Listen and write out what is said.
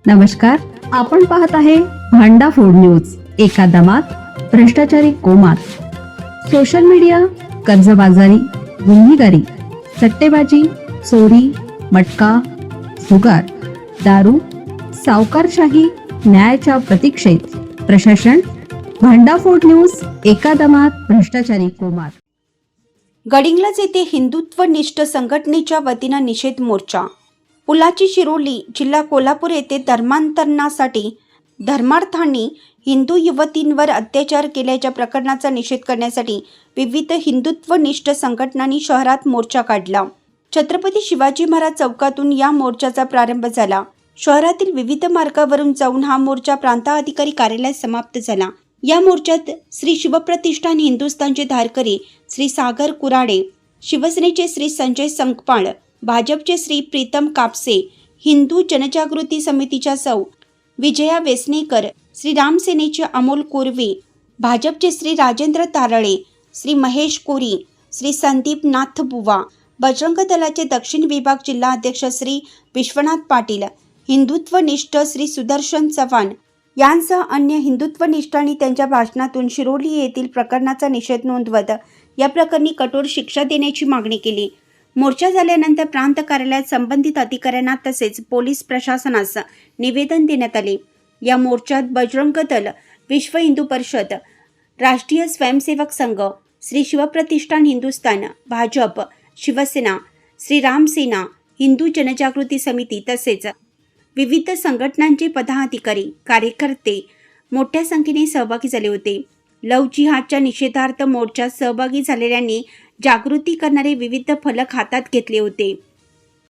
नमस्कार, आपण पाहत आहे भांडा फोड न्यूज. एका दमात भ्रष्टाचारी कोमात. सोशल मीडिया, कर्जबाजारी, गुन्हेगारी, सट्टेबाजी, चोरी, मटका, जुगार, दारू, सावकारशाही, न्यायाच्या प्रतीक्षेत प्रशासन. भांडाफोड न्यूज. एका दमात भ्रष्टाचारी कोमात. गडिंग्लज येथे हिंदुत्वनिष्ठ संघटनेच्या वतीनं निषेध मोर्चा. पुलाची शिरोली, जिल्हा कोल्हापूर येथे धर्मांतरणासाठी धर्मार्थांनी हिंदू युवतींवर अत्याचार केल्याच्या प्रकरणाचा निषेध करण्यासाठी विविध हिंदुत्वनिष्ठ संघटनांनी शहरात मोर्चा काढला. छत्रपती शिवाजी महाराज चौकातून या मोर्चाचा प्रारंभ झाला. शहरातील विविध मार्गावरून जाऊन हा मोर्चा प्रांताधिकारी कार्यालयात समाप्त झाला. या मोर्चात श्री शिवप्रतिष्ठान हिंदुस्थानचे धारकरी श्री सागर कुराडे, शिवसेनेचे श्री संजय संकपाळ, भाजपचे श्री प्रीतम कापसे, हिंदू जनजागृती समितीच्या सौ विजया वेसनेकर, श्री रामसेनेचे अमोल कोरवे, भाजपचे श्री राजेंद्र तारळे, श्री महेश कोरी, श्री संदीप नाथबुवा, बजरंग दलाचे दक्षिण विभाग जिल्हा अध्यक्ष श्री विश्वनाथ पाटील, हिंदुत्वनिष्ठ श्री सुदर्शन चव्हाण यांसह अन्य हिंदुत्वनिष्ठांनी त्यांच्या भाषणातून शिरोली येथील प्रकरणाचा निषेध नोंदवत या प्रकरणी कठोर शिक्षा देण्याची मागणी केली. मोर्चा झाल्यानंतर प्रांत कार्यालयात संबंधित अधिकाऱ्यांना तसेच पोलीस प्रशासनास निवेदन देण्यात आले. या मोर्चात बजरंग दल, विश्व हिंदू परिषद, राष्ट्रीय स्वयंसेवक संघ, श्री शिवप्रतिष्ठान हिंदुस्थान, भाजप, शिवसेना, श्री रामसेना, हिंदू जनजागृती समिती तसेच विविध संघटनांचे पदाधिकारी, कार्यकर्ते मोठ्या संख्येने सहभागी झाले होते. लव जिहादच्या निषेधार्थ मोर्चात सहभागी झालेल्यांनी जागृती करणारे विविध फलक हातात घेतले होते.